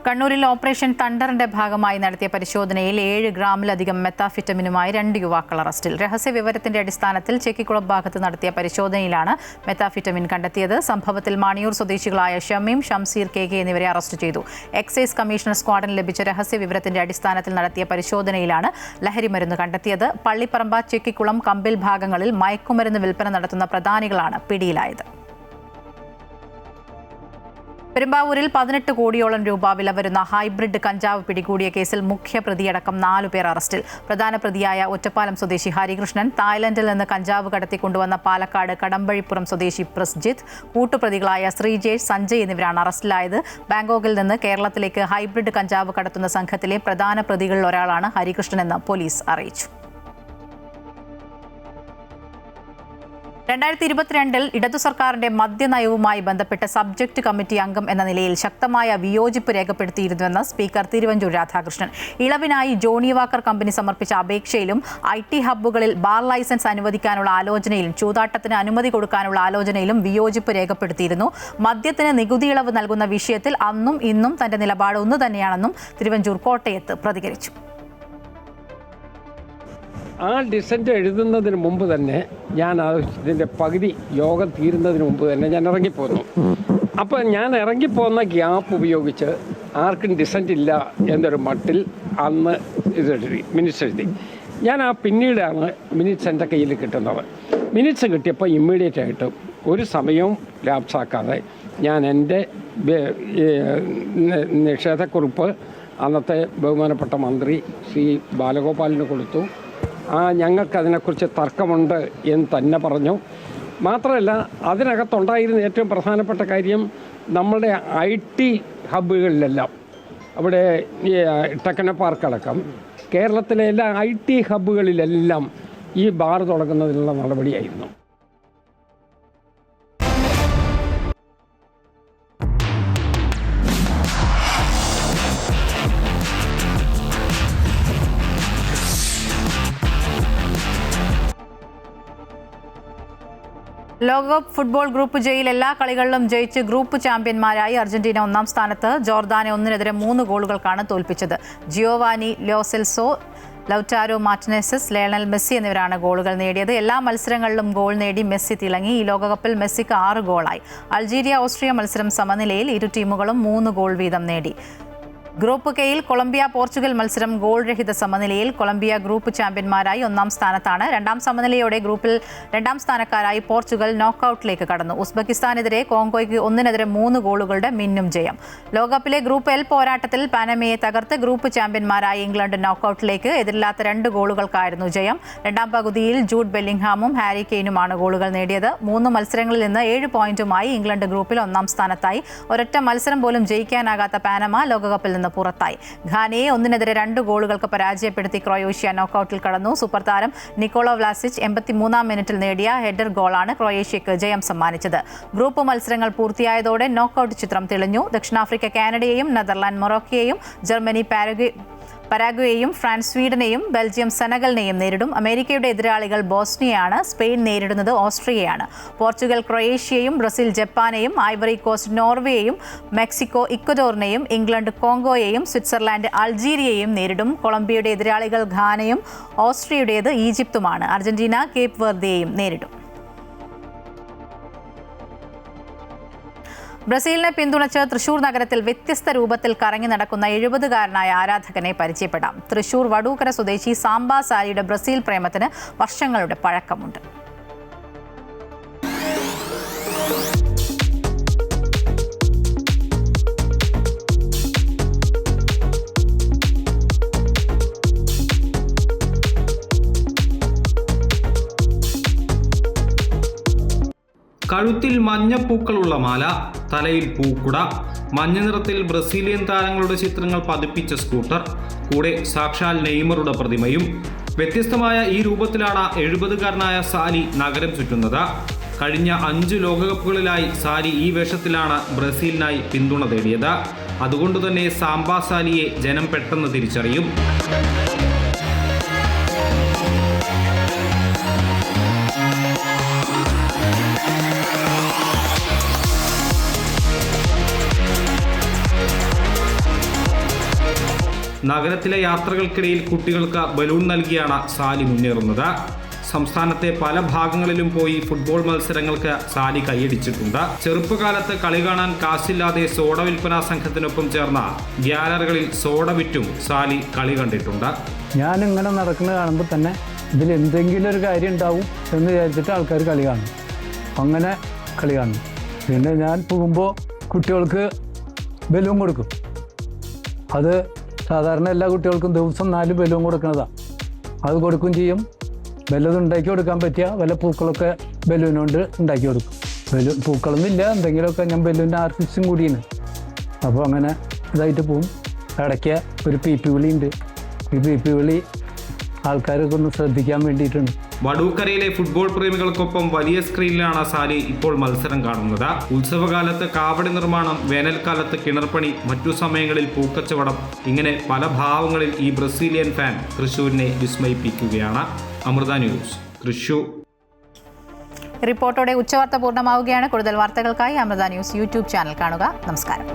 Speaker 1: കണ്ണൂരിൽ ഓപ്പറേഷൻ തണ്ടറിന്റെ ഭാഗമായി നടത്തിയ പരിശോധനയിൽ 7 ഗ്രാമിലധികം മെത്താഫിറ്റമിനുമായി 2 യുവാക്കൾ അറസ്റ്റിൽ. രഹസ്യ വിവരത്തിന്റെ അടിസ്ഥാനത്തിൽ ചെക്കിക്കുളം ഭാഗത്ത് നടത്തിയ പരിശോധനയിലാണ് മെത്താഫിറ്റമിൻ കണ്ടെത്തിയത്. സംഭവത്തിൽ മാണിയൂർ സ്വദേശികളായ ഷമീം, ഷംസീർ KK എന്നിവരെ അറസ്റ്റ് ചെയ്തു. എക്സൈസ് കമ്മീഷണർ സ്ക്വാഡിന് ലഭിച്ച രഹസ്യ വിവരത്തിന്റെ അടിസ്ഥാനത്തിൽ നടത്തിയ പരിശോധനയിലാണ് ലഹരിമരുന്ന് കണ്ടെത്തിയത്. പള്ളിപ്പറമ്പ, ചെക്കിക്കുളം, കമ്പിൽ ഭാഗങ്ങളിൽ മയക്കുമരുന്ന് വിൽപ്പന നടത്തുന്ന പ്രധാനികളാണ് പിടിയിലായത്. പെരുമ്പാവൂരിൽ 18 കോടിയോളം രൂപ വില വരുന്ന ഹൈബ്രിഡ് കഞ്ചാവ് പിടികൂടിയ കേസിൽ മുഖ്യപ്രതിയടക്കം 4 പേർ അറസ്റ്റിൽ. പ്രധാന പ്രതിയായ ഒറ്റപ്പാലം സ്വദേശി ഹരികൃഷ്ണൻ, തായ്ലൻഡിൽ നിന്ന് കഞ്ചാവ് കടത്തിക്കൊണ്ടുവന്ന പാലക്കാട് കടമ്പഴിപ്പുറം സ്വദേശി പ്രസ്ജിത്ത്, കൂട്ടുപ്രതികളായ ശ്രീജേഷ്, സഞ്ജയ് എന്നിവരാണ് അറസ്റ്റിലായത്. ബാങ്കോക്കിൽ നിന്ന് കേരളത്തിലേക്ക് ഹൈബ്രിഡ് കഞ്ചാവ് കടത്തുന്ന സംഘത്തിലെ പ്രധാന പ്രതികളിൽ ഒരാളാണ് ഹരികൃഷ്ണനെന്ന് പോലീസ് അറിയിച്ചു. 2022 ഇടതു സർക്കാരിന്റെ മദ്യനയവുമായി ബന്ധപ്പെട്ട് സബ്ജക്ട് കമ്മിറ്റി അംഗം എന്ന നിലയിൽ ശക്തമായ വിയോജിപ്പ് രേഖപ്പെടുത്തിയിരുന്നുവെന്ന് സ്പീക്കർ തിരുവഞ്ചൂർ രാധാകൃഷ്ണൻ. ഇളവിനായി ജോണി വാക്കർ കമ്പനി സമർപ്പിച്ച അപേക്ഷയിലും IT ഹബ്ബുകളിൽ ബാർ ലൈസൻസ് അനുവദിക്കാനുള്ള ആലോചനയിലും ചൂതാട്ടത്തിന് അനുമതി കൊടുക്കാനുള്ള ആലോചനയിലും വിയോജിപ്പ് രേഖപ്പെടുത്തിയിരുന്നു. മദ്യത്തിന് നികുതി ഇളവ് നൽകുന്ന വിഷയത്തിൽ അന്നും ഇന്നും തന്റെ നിലപാട് ഒന്നു തന്നെയാണെന്നും തിരുവഞ്ചൂർ കോട്ടയത്ത് പ്രതികരിച്ചു.
Speaker 17: ആ ഡിസൻറ്റ് എഴുതുന്നതിന് മുമ്പ് തന്നെ ഞാൻ ഇതിൻ്റെ പകുതി യോഗം തീരുന്നതിന് മുമ്പ് തന്നെ ഞാൻ ഇറങ്ങിപ്പോന്നു. അപ്പോൾ ഞാൻ ഇറങ്ങിപ്പോന്ന ഗ്യാപ്പ് ഉപയോഗിച്ച് ആർക്കും ഡിസൻറ്റ് ഇല്ല എന്നൊരു മട്ടിൽ അന്ന് മിനിറ്റ്സ് എഴുതി. ഞാൻ പിന്നീടാണ് മിനിറ്റ്സ് എൻ്റെ കയ്യിൽ കിട്ടുന്നത്. മിനിറ്റ്സ് കിട്ടിയപ്പോൾ ഇമ്മീഡിയറ്റ് ആയിട്ട് ഒരു സമയവും ലാപ്സാക്കാതെ ഞാൻ എൻ്റെ നിഷേധക്കുറിപ്പ് അന്നത്തെ ബഹുമാനപ്പെട്ട മന്ത്രി ശ്രീ ബാലഗോപാലിന് കൊടുത്തു. ഞങ്ങൾക്കതിനെക്കുറിച്ച് തർക്കമുണ്ട് എന്ന് തന്നെ പറഞ്ഞു. മാത്രമല്ല, അതിനകത്തുണ്ടായിരുന്ന ഏറ്റവും പ്രധാനപ്പെട്ട കാര്യം നമ്മളുടെ IT ഹബ്ബുകളിലെല്ലാം, അവിടെ ടെക്നോ പാർക്ക് അടക്കം കേരളത്തിലെ എല്ലാ IT ഹബ്ബുകളിലെല്ലാം ഈ ബാർ തുടങ്ങുന്നതിനുള്ള നടപടിയായിരുന്നു.
Speaker 1: ലോകകപ്പ് ഫുട്ബോൾ ഗ്രൂപ്പ് ജെയിൽ എല്ലാ കളികളിലും ജയിച്ച് ഗ്രൂപ്പ് ചാമ്പ്യന്മാരായി അർജന്റീന 1-ാം സ്ഥാനത്ത്. ജോർദാനെ 1-നെതിരെ 3 ഗോളുകൾക്കാണ് തോൽപ്പിച്ചത്. Giovani Lo Celso, Lautaro Martinez, Lionel Messi എന്നിവരാണ് ഗോളുകൾ നേടിയത്. എല്ലാ മത്സരങ്ങളിലും ഗോൾ നേടി മെസ്സി തിളങ്ങി. ഈ ലോകകപ്പിൽ മെസ്സിക്ക് 6 ഗോളായി. അൾജീരിയ ഓസ്ട്രിയ മത്സരം സമനിലയിൽ. ഇരു ടീമുകളും 3 ഗോൾ വീതം നേടി. ഗ്രൂപ്പ് കെയിൽ കൊളംബിയ പോർച്ചുഗൽ മത്സരം ഗോൾ രഹിത സമനിലയിൽ. കൊളംബിയ ഗ്രൂപ്പ് ചാമ്പ്യന്മാരായി 1-ാം സ്ഥാനത്താണ്. 2-ാം സമനിലയോടെ ഗ്രൂപ്പിൽ 2-ാം സ്ഥാനക്കാരായി പോർച്ചുഗൽ നോക്കൌട്ടിലേക്ക് കടന്നു. ഉസ്ബെക്കിസ്ഥാനെതിരെ കോങ്കോയ്ക്ക് 1-നെതിരെ 3 ഗോളുകളുടെ മിന്നും ജയം. ലോകകപ്പിലെ ഗ്രൂപ്പ് എൽ പോരാട്ടത്തിൽ പാനമയെ തകർത്ത് ഗ്രൂപ്പ് ചാമ്പ്യന്മാരായി ഇംഗ്ലണ്ട് നോക്കൌട്ടിലേക്ക്. എതിരില്ലാത്ത 2 ഗോളുകൾക്കായിരുന്നു ജയം. 2-ാം പകുതിയിൽ ജൂഡ് ബെല്ലിംഗ്ഹാമും ഹാരി കെയ്നുമാണ് ഗോളുകൾ നേടിയത്. 3 മത്സരങ്ങളിൽ നിന്ന് 7 പോയിന്റുമായി ഇംഗ്ലണ്ട് ഗ്രൂപ്പിൽ 1-ാം സ്ഥാനത്തായി. ഒരൊറ്റ മത്സരം പോലും ജയിക്കാനാകാത്ത പാനമ ലോകകപ്പിൽ നിന്ന് പുറത്തായി. ഘാനയെ 1-നെതിരെ 2 ഗോളുകൾക്ക് പരാജയപ്പെടുത്തി ക്രൊയേഷ്യ നോക്കൌട്ടിൽ കടന്നു. സൂപ്പർ താരം നിക്കോളോ വ്ലാസിച്ച് 83-ാം മിനിറ്റിൽ നേടിയ ഹെഡർ ഗോളാണ് ക്രൊയേഷ്യക്ക് ജയം സമ്മാനിച്ചത്. ഗ്രൂപ്പ് മത്സരങ്ങൾ പൂർത്തിയായതോടെ നോക്കൌട്ട് ചിത്രം തെളിഞ്ഞു. ദക്ഷിണാഫ്രിക്ക കാനഡയെയും നെതർലാൻഡ് മൊറോക്കയെയും ജർമ്മനി പരാഗ്വേയെയും ഫ്രാൻസ് സ്വീഡനെയും ബെൽജിയം സെനഗലിനെയും നേരിടും. അമേരിക്കയുടെ എതിരാളികൾ ബോസ്നിയയാണ്. സ്പെയിൻ നേരിടുന്നത് ഓസ്ട്രിയയാണ്. പോർച്ചുഗൽ ക്രൊയേഷ്യയും, ബ്രസീൽ ജപ്പാനെയും, ഐവറി കോസ്റ്റ് നോർവേയെയും, മെക്സിക്കോ ഇക്വഡോറിനെയും, ഇംഗ്ലണ്ട് കോങ്കോയെയും, സ്വിറ്റ്സർലാൻഡ് അൾജീരിയയെയും നേരിടും. കൊളംബിയയുടെ എതിരാളികൾ ഘാനയും ഓസ്ട്രിയയുടേത് ഈജിപ്തുമാണ്. അർജന്റീന കേപ്പ് വെർദെയെയും നേരിടും. ബ്രസീലിനെ പിന്തുണച്ച് തൃശൂർ നഗരത്തിൽ വ്യത്യസ്ത രൂപത്തിൽ കറങ്ങി നടക്കുന്ന 70-കാരനായ ആരാധകനെ പരിചയപ്പെടാം. തൃശൂർ വടൂക്കര സ്വദേശി സാംബ സാലിയുടെ ബ്രസീൽ പ്രേമത്തിന് വർഷങ്ങളുടെ പഴക്കമുണ്ട്.
Speaker 18: കഴുത്തിൽ മഞ്ഞപ്പൂക്കളുള്ള മാല, തലയിൽ പൂക്കുട, മഞ്ഞ നിറത്തിൽ ബ്രസീലിയൻ താരങ്ങളുടെ ചിത്രങ്ങൾ പതിപ്പിച്ച സ്കൂട്ടർ, കൂടെ സാക്ഷാൽ നെയ്മറുടെ പ്രതിമയും. വ്യത്യസ്തമായ ഈ രൂപത്തിലാണ് 70-കാരനായ സാലി നഗരം ചുറ്റുന്നത്. കഴിഞ്ഞ 5 ലോകകപ്പുകളിലായി സാലി ഈ വേഷത്തിലാണ് ബ്രസീലിനായി പിന്തുണ തേടിയത്. അതുകൊണ്ടുതന്നെ സാംബ സാലിയെ ജനം പെട്ടെന്ന് തിരിച്ചറിയും. നഗരത്തിലെ യാത്രകൾക്കിടയിൽ കുട്ടികൾക്ക് ബലൂൺ നൽകിയാണ് സാലി മുന്നേറുന്നത്. സംസ്ഥാനത്തെ പല ഭാഗങ്ങളിലും പോയി ഫുട്ബോൾ മത്സരങ്ങൾക്ക് സാലി കൈയടിച്ചിട്ടുണ്ട്. ചെറുപ്പകാലത്ത് കളി കാണാൻ കാശില്ലാതെ സോഡ വിൽപ്പനാ സംഘത്തിനൊപ്പം ചേർന്ന ഗ്യാലറികളിൽ സോഡ വിറ്റും സാലി കളി കണ്ടിട്ടുണ്ട്.
Speaker 19: ഞാനിങ്ങനെ നടക്കുന്നത് കാണുമ്പോൾ തന്നെ ഇതിൽ എന്തെങ്കിലും ഒരു കാര്യം ഉണ്ടാവും എന്ന് വിചാരിച്ചിട്ട് ആൾക്കാർ കളി കാണും. അങ്ങനെ കളി കാണും. പിന്നെ ഞാൻ പോകുമ്പോൾ കുട്ടികൾക്ക് ബലൂൺ കൊടുക്കും. അത് സാധാരണ എല്ലാ കുട്ടികൾക്കും ദിവസം 4 ബലൂൺ കൊടുക്കുന്നതാണ്. അത് കൊടുക്കും ചെയ്യും. വല്ലതും ഉണ്ടാക്കി കൊടുക്കാൻ പറ്റിയ വല്ല പൂക്കളൊക്കെ ബലൂൺ കൊണ്ട് ഉണ്ടാക്കി കൊടുക്കും. പൂക്കളൊന്നുമില്ല, എന്തെങ്കിലുമൊക്കെ. ഞാൻ ബലൂണിൻ്റെ ആർട്ടിസ്റ്റും കൂടിയാണ്. അപ്പോൾ അങ്ങനെ ഇതായിട്ട് പോവും. ഇടയ്ക്ക് ഒരു പി വിളി ഉണ്ട്. ഈ പി വിളി ആൾക്കാരൊക്കെ ഒന്ന് ശ്രദ്ധിക്കാൻ വേണ്ടിയിട്ടുണ്ട്.
Speaker 18: വടൂക്കരയിലെ ഫുട്ബോൾ പ്രേമികൾക്കൊപ്പം വലിയ സ്ക്രീനിലാണ് സാലി ഇപ്പോൾ മത്സരം കാണുന്നത്. ഉത്സവകാലത്ത് കാവടി നിർമ്മാണം, വേനൽക്കാലത്ത് കിണർപ്പണി, മറ്റു സമയങ്ങളിൽ പൂക്കച്ചവടം, ഇങ്ങനെ പല ഭാവങ്ങളിൽ ഈ ബ്രസീലിയൻ ഫാൻ തൃശ്ശൂരിനെ വിസ്മയിപ്പിക്കുകയാണ്. അമൃത ന്യൂസ്, തൃശ്ശൂർ.
Speaker 1: റിപ്പോർട്ടോടെ ഉച്ചവാർത്ത പൂർണ്ണമാവുകയാണ്. കൂടുതൽ വാർത്തകൾക്കായി അമൃത ന്യൂസ് യൂട്യൂബ് ചാനൽ കാണുക. നമസ്കാരം.